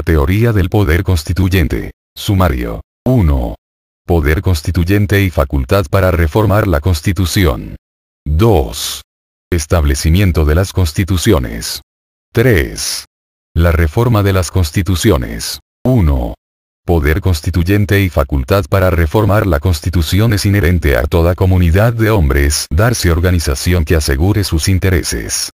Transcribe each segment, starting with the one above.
teoría del poder constituyente. Sumario. 1. Poder constituyente y facultad para reformar la Constitución. 2. Establecimiento de las constituciones. 3. La reforma de las constituciones. 1. Poder constituyente y facultad para reformar la Constitución es inherente a toda comunidad de hombres darse organización que asegure sus intereses.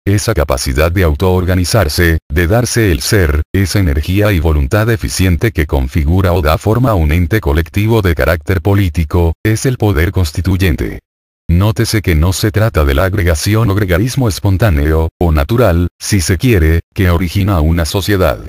Esa capacidad de autoorganizarse, de darse el ser, esa energía y voluntad eficiente que configura o da forma a un ente colectivo de carácter político, es el poder constituyente. Nótese que no se trata de la agregación o gregarismo espontáneo, o natural, si se quiere, que origina una sociedad.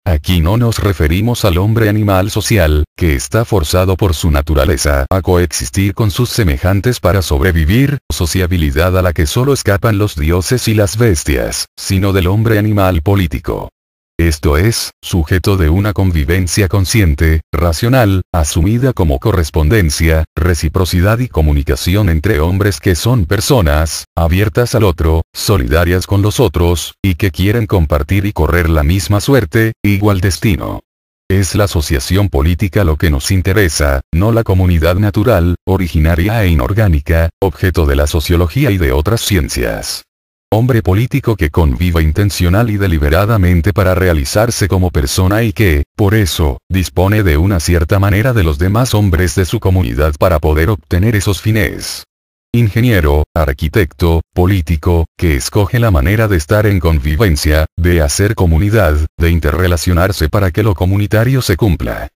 Aquí no nos referimos al hombre animal social, que está forzado por su naturaleza a coexistir con sus semejantes para sobrevivir, sociabilidad a la que solo escapan los dioses y las bestias, sino del hombre animal político. Esto es, sujeto de una convivencia consciente, racional, asumida como correspondencia, reciprocidad y comunicación entre hombres que son personas, abiertas al otro, solidarias con los otros, y que quieren compartir y correr la misma suerte, igual destino. Es la asociación política lo que nos interesa, no la comunidad natural, originaria e inorgánica, objeto de la sociología y de otras ciencias. Hombre político que conviva intencional y deliberadamente para realizarse como persona y que, por eso, dispone de una cierta manera de los demás hombres de su comunidad para poder obtener esos fines. Ingeniero, arquitecto, político, que escoge la manera de estar en convivencia, de hacer comunidad, de interrelacionarse para que lo comunitario se cumpla.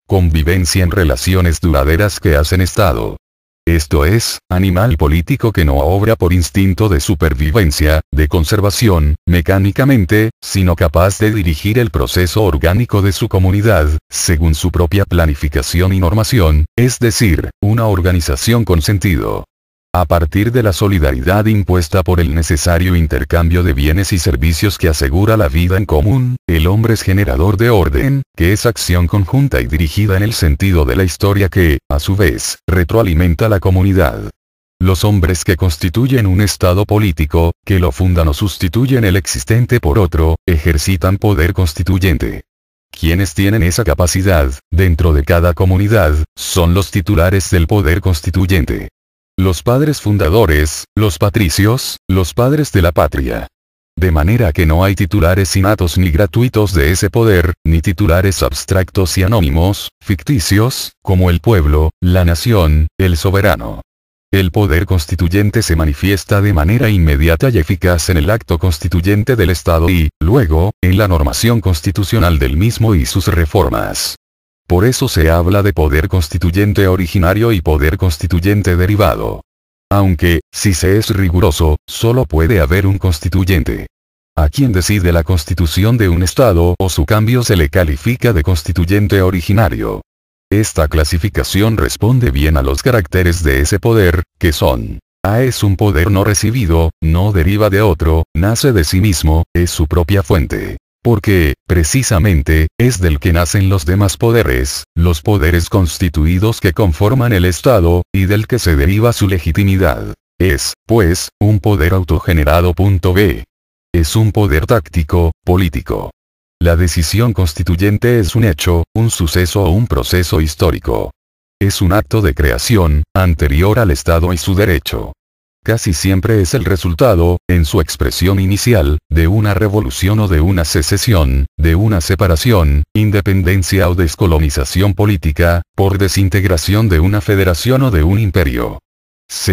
Convivencia en relaciones duraderas que hacen Estado. Esto es, animal político que no obra por instinto de supervivencia, de conservación, mecánicamente, sino capaz de dirigir el proceso orgánico de su comunidad, según su propia planificación y normación, es decir, una organización con sentido. A partir de la solidaridad impuesta por el necesario intercambio de bienes y servicios que asegura la vida en común, el hombre es generador de orden, que es acción conjunta y dirigida en el sentido de la historia que, a su vez, retroalimenta la comunidad. Los hombres que constituyen un Estado político, que lo fundan o sustituyen el existente por otro, ejercitan poder constituyente. Quienes tienen esa capacidad, dentro de cada comunidad, son los titulares del poder constituyente. Los padres fundadores, los patricios, los padres de la patria. De manera que no hay titulares innatos ni gratuitos de ese poder, ni titulares abstractos y anónimos, ficticios, como el pueblo, la nación, el soberano. El poder constituyente se manifiesta de manera inmediata y eficaz en el acto constituyente del Estado y, luego, en la normación constitucional del mismo y sus reformas. Por eso se habla de poder constituyente originario y poder constituyente derivado. Aunque, si se es riguroso, solo puede haber un constituyente. A quien decide la constitución de un Estado o su cambio se le califica de constituyente originario. Esta clasificación responde bien a los caracteres de ese poder, que son: A es un poder no recibido, no deriva de otro, nace de sí mismo, es su propia fuente. Porque, precisamente, es del que nacen los demás poderes, los poderes constituidos que conforman el Estado, y del que se deriva su legitimidad. Es, pues, un poder autogenerado. B. Es un poder táctico, político. La decisión constituyente es un hecho, un suceso o un proceso histórico. Es un acto de creación, anterior al Estado y su derecho. Casi siempre es el resultado, en su expresión inicial, de una revolución o de una secesión, de una separación, independencia o descolonización política, por desintegración de una federación o de un imperio.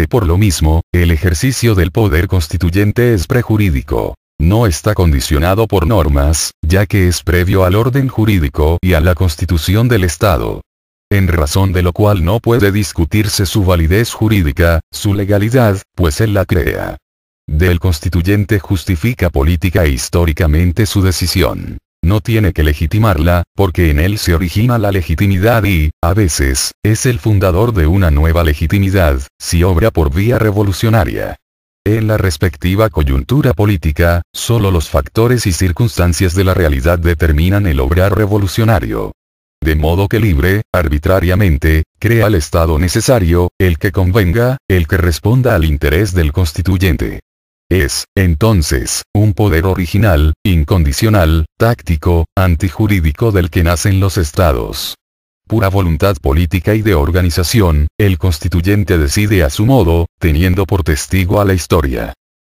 Por lo mismo, el ejercicio del poder constituyente es prejurídico. No está condicionado por normas, ya que es previo al orden jurídico y a la constitución del Estado. En razón de lo cual no puede discutirse su validez jurídica, su legalidad, pues él la crea. Del constituyente justifica política e históricamente su decisión. No tiene que legitimarla, porque en él se origina la legitimidad y, a veces, es el fundador de una nueva legitimidad, si obra por vía revolucionaria. En la respectiva coyuntura política, solo los factores y circunstancias de la realidad determinan el obrar revolucionario. De modo que libre, arbitrariamente, crea el Estado necesario, el que convenga, el que responda al interés del constituyente. Es, entonces, un poder original, incondicional, táctico, antijurídico del que nacen los estados. Pura voluntad política y de organización, el constituyente decide a su modo, teniendo por testigo a la historia.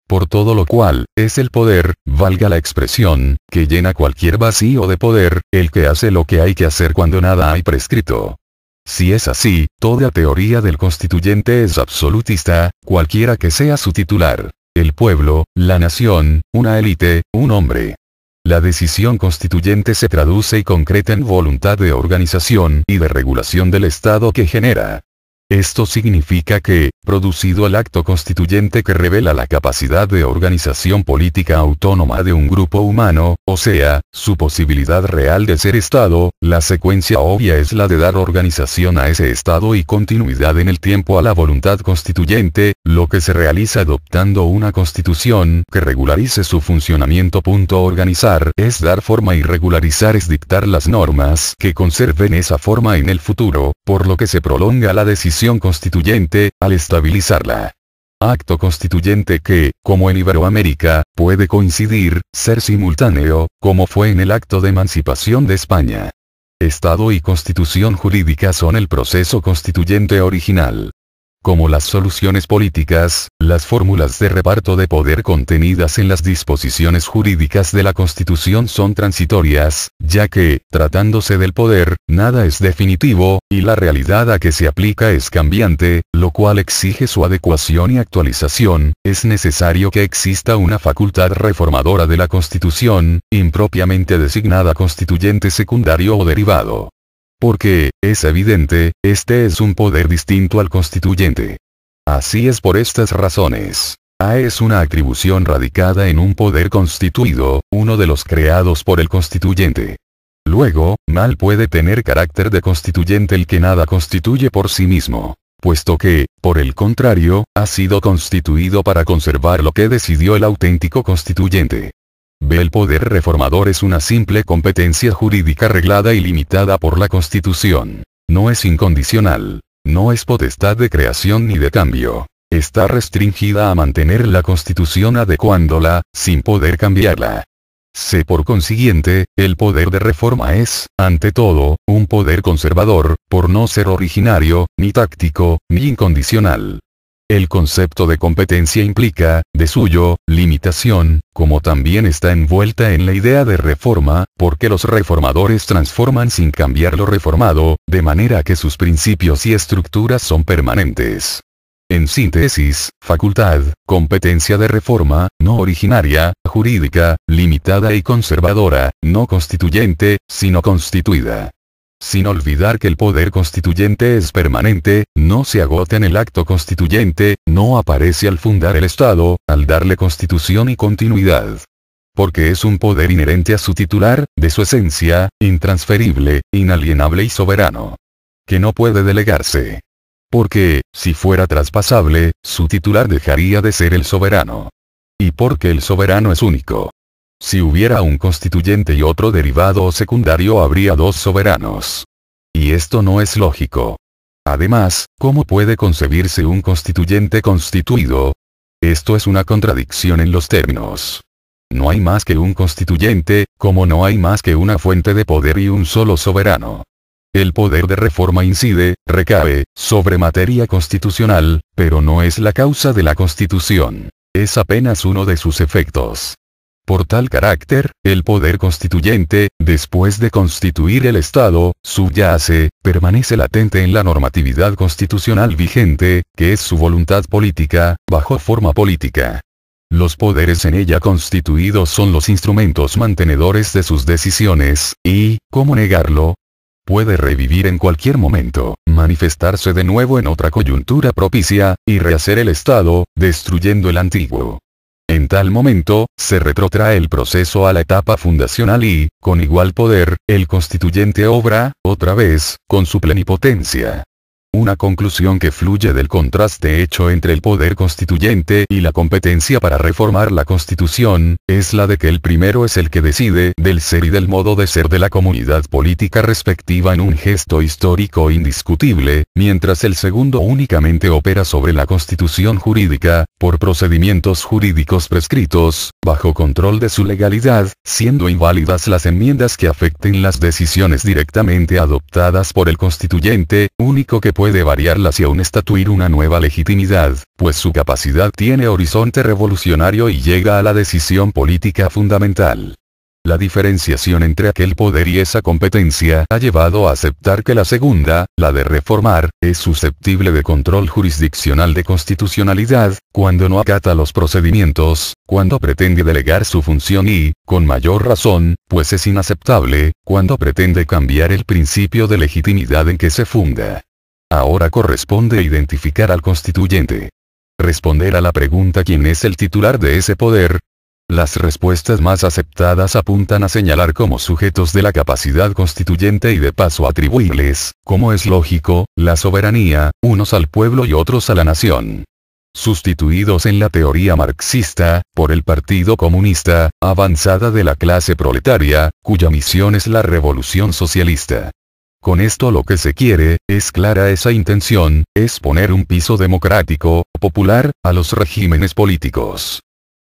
Por todo lo cual, es el poder, valga la expresión, que llena cualquier vacío de poder, el que hace lo que hay que hacer cuando nada hay prescrito. Si es así, toda teoría del constituyente es absolutista, cualquiera que sea su titular. El pueblo, la nación, una élite, un hombre. La decisión constituyente se traduce y concreta en voluntad de organización y de regulación del Estado que genera. Esto significa que, producido el acto constituyente que revela la capacidad de organización política autónoma de un grupo humano, o sea, su posibilidad real de ser Estado, la secuencia obvia es la de dar organización a ese Estado y continuidad en el tiempo a la voluntad constituyente, lo que se realiza adoptando una constitución que regularice su funcionamiento. Organizar es dar forma y regularizar es dictar las normas que conserven esa forma en el futuro, por lo que se prolonga la decisión constituyente, al estabilizarla. Acto constituyente que, como en Iberoamérica, puede coincidir, ser simultáneo, como fue en el acto de emancipación de España. Estado y constitución jurídica son el proceso constituyente original. Como las soluciones políticas, las fórmulas de reparto de poder contenidas en las disposiciones jurídicas de la Constitución son transitorias, ya que, tratándose del poder, nada es definitivo, y la realidad a que se aplica es cambiante, lo cual exige su adecuación y actualización. Es necesario que exista una facultad reformadora de la Constitución, impropiamente designada constituyente secundario o derivado. Porque, es evidente, este es un poder distinto al constituyente. Así es por estas razones. A es una atribución radicada en un poder constituido, uno de los creados por el constituyente. Luego, mal puede tener carácter de constituyente el que nada constituye por sí mismo, puesto que, por el contrario, ha sido constituido para conservar lo que decidió el auténtico constituyente. B. El poder reformador es una simple competencia jurídica reglada y limitada por la Constitución. No es incondicional. No es potestad de creación ni de cambio. Está restringida a mantener la Constitución adecuándola, sin poder cambiarla. C. Por consiguiente, el poder de reforma es, ante todo, un poder conservador, por no ser originario, ni táctico, ni incondicional. El concepto de competencia implica, de suyo, limitación, como también está envuelta en la idea de reforma, porque los reformadores transforman sin cambiar lo reformado, de manera que sus principios y estructuras son permanentes. En síntesis, facultad, competencia de reforma, no originaria, jurídica, limitada y conservadora, no constituyente, sino constituida. Sin olvidar que el poder constituyente es permanente, no se agota en el acto constituyente, no aparece al fundar el Estado, al darle constitución y continuidad. Porque es un poder inherente a su titular, de su esencia, intransferible, inalienable y soberano. Que no puede delegarse. Porque, si fuera traspasable, su titular dejaría de ser el soberano. Y porque el soberano es único. Si hubiera un constituyente y otro derivado o secundario habría dos soberanos. Y esto no es lógico. Además, ¿cómo puede concebirse un constituyente constituido? Esto es una contradicción en los términos. No hay más que un constituyente, como no hay más que una fuente de poder y un solo soberano. El poder de reforma incide, recae, sobre materia constitucional, pero no es la causa de la Constitución. Es apenas uno de sus efectos. Por tal carácter, el poder constituyente, después de constituir el Estado, subyace, permanece latente en la normatividad constitucional vigente, que es su voluntad política, bajo forma política. Los poderes en ella constituidos son los instrumentos mantenedores de sus decisiones, y, ¿cómo negarlo? Puede revivir en cualquier momento, manifestarse de nuevo en otra coyuntura propicia, y rehacer el Estado, destruyendo el antiguo. En tal momento, se retrotrae el proceso a la etapa fundacional y, con igual poder, el constituyente obra, otra vez, con su plenipotencia. Una conclusión que fluye del contraste hecho entre el poder constituyente y la competencia para reformar la Constitución, es la de que el primero es el que decide del ser y del modo de ser de la comunidad política respectiva en un gesto histórico indiscutible, mientras el segundo únicamente opera sobre la constitución jurídica, por procedimientos jurídicos prescritos, bajo control de su legalidad, siendo inválidas las enmiendas que afecten las decisiones directamente adoptadas por el constituyente, único que puede variarlas y aún estatuir una nueva legitimidad, pues su capacidad tiene horizonte revolucionario y llega a la decisión política fundamental. La diferenciación entre aquel poder y esa competencia ha llevado a aceptar que la segunda, la de reformar, es susceptible de control jurisdiccional de constitucionalidad, cuando no acata los procedimientos, cuando pretende delegar su función y, con mayor razón, pues es inaceptable, cuando pretende cambiar el principio de legitimidad en que se funda. Ahora corresponde identificar al constituyente. Responder a la pregunta ¿quién es el titular de ese poder? Las respuestas más aceptadas apuntan a señalar como sujetos de la capacidad constituyente y de paso atribuirles, como es lógico, la soberanía, unos al pueblo y otros a la nación. Sustituidos en la teoría marxista, por el Partido Comunista, avanzada de la clase proletaria, cuya misión es la revolución socialista. Con esto lo que se quiere, es clara esa intención, es poner un piso democrático, popular, a los regímenes políticos.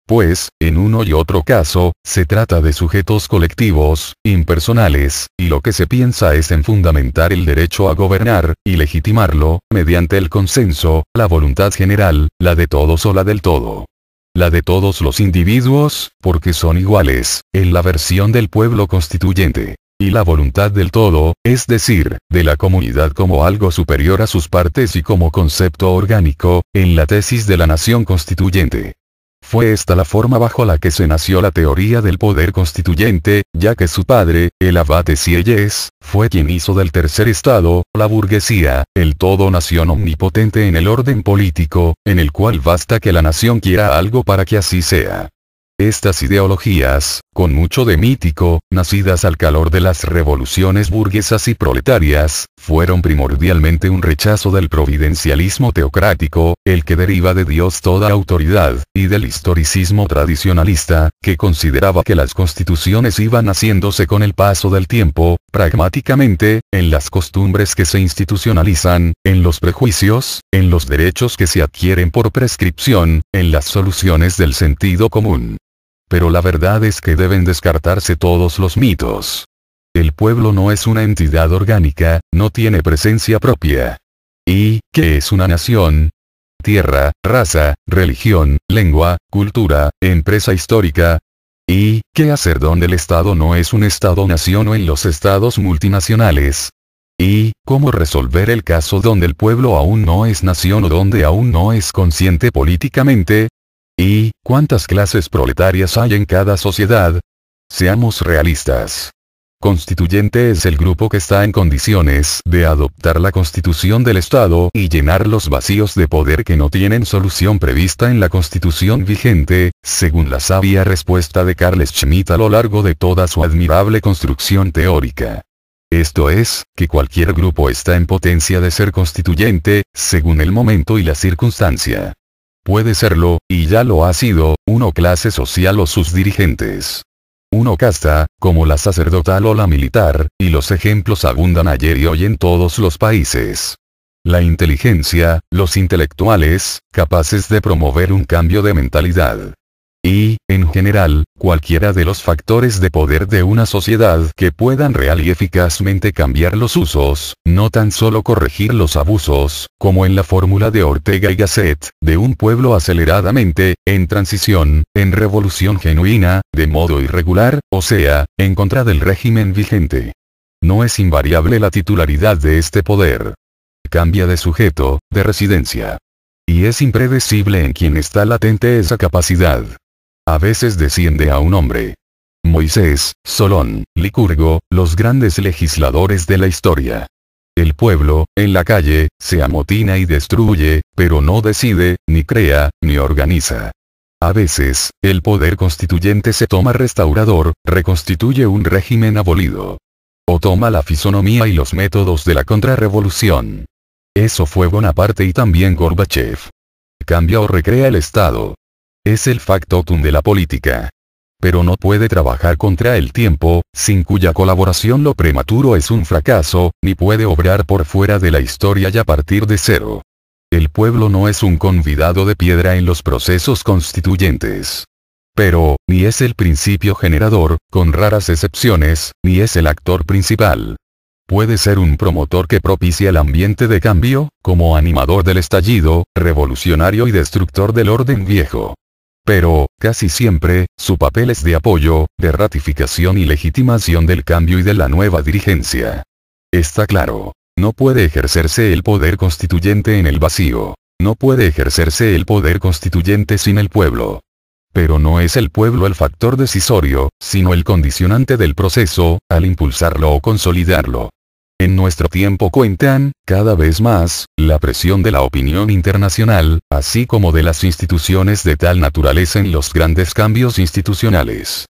Pues, en uno y otro caso, se trata de sujetos colectivos, impersonales, y lo que se piensa es en fundamentar el derecho a gobernar, y legitimarlo, mediante el consenso, la voluntad general, la de todos o la del todo. La de todos los individuos, porque son iguales, en la versión del pueblo constituyente. Y la voluntad del todo, es decir, de la comunidad como algo superior a sus partes y como concepto orgánico, en la tesis de la nación constituyente. Fue esta la forma bajo la que se nació la teoría del poder constituyente, ya que su padre, el abate Sieyès, fue quien hizo del tercer estado, la burguesía, el todo nación omnipotente en el orden político, en el cual basta que la nación quiera algo para que así sea. Estas ideologías, con mucho de mítico, nacidas al calor de las revoluciones burguesas y proletarias, fueron primordialmente un rechazo del providencialismo teocrático, el que deriva de Dios toda autoridad, y del historicismo tradicionalista, que consideraba que las constituciones iban haciéndose con el paso del tiempo, pragmáticamente, en las costumbres que se institucionalizan, en los prejuicios, en los derechos que se adquieren por prescripción, en las soluciones del sentido común. Pero la verdad es que deben descartarse todos los mitos. El pueblo no es una entidad orgánica, no tiene presencia propia. ¿Y qué es una nación? Tierra, raza, religión, lengua, cultura, empresa histórica. ¿Y qué hacer donde el Estado no es un Estado-nación o en los estados multinacionales? ¿Y cómo resolver el caso donde el pueblo aún no es nación o donde aún no es consciente políticamente? ¿Y cuántas clases proletarias hay en cada sociedad? Seamos realistas. Constituyente es el grupo que está en condiciones de adoptar la constitución del Estado y llenar los vacíos de poder que no tienen solución prevista en la constitución vigente, según la sabia respuesta de Carl Schmitt a lo largo de toda su admirable construcción teórica. Esto es, que cualquier grupo está en potencia de ser constituyente, según el momento y la circunstancia. Puede serlo, y ya lo ha sido, uno clase social o sus dirigentes. Uno casta, como la sacerdotal o la militar, y los ejemplos abundan ayer y hoy en todos los países. La inteligencia, los intelectuales, capaces de promover un cambio de mentalidad. Y, en general, cualquiera de los factores de poder de una sociedad que puedan real y eficazmente cambiar los usos, no tan solo corregir los abusos, como en la fórmula de Ortega y Gasset, de un pueblo aceleradamente, en transición, en revolución genuina, de modo irregular, o sea, en contra del régimen vigente. No es invariable la titularidad de este poder. Cambia de sujeto, de residencia. Y es impredecible en quien está latente esa capacidad. A veces desciende a un hombre. Moisés, Solón, Licurgo, los grandes legisladores de la historia. El pueblo, en la calle, se amotina y destruye, pero no decide, ni crea, ni organiza. A veces, el poder constituyente se toma restaurador, reconstituye un régimen abolido. O toma la fisonomía y los métodos de la contrarrevolución. Eso fue Bonaparte y también Gorbachev. Cambia o recrea el Estado. Es el factotum de la política. Pero no puede trabajar contra el tiempo, sin cuya colaboración lo prematuro es un fracaso, ni puede obrar por fuera de la historia y a partir de cero. El pueblo no es un convidado de piedra en los procesos constituyentes. Pero, ni es el principio generador, con raras excepciones, ni es el actor principal. Puede ser un promotor que propicia el ambiente de cambio, como animador del estallido, revolucionario y destructor del orden viejo. Pero, casi siempre, su papel es de apoyo, de ratificación y legitimación del cambio y de la nueva dirigencia. Está claro. No puede ejercerse el poder constituyente en el vacío. No puede ejercerse el poder constituyente sin el pueblo. Pero no es el pueblo el factor decisorio, sino el condicionante del proceso, al impulsarlo o consolidarlo. En nuestro tiempo cuentan, cada vez más, la presión de la opinión internacional, así como de las instituciones de tal naturaleza en los grandes cambios institucionales.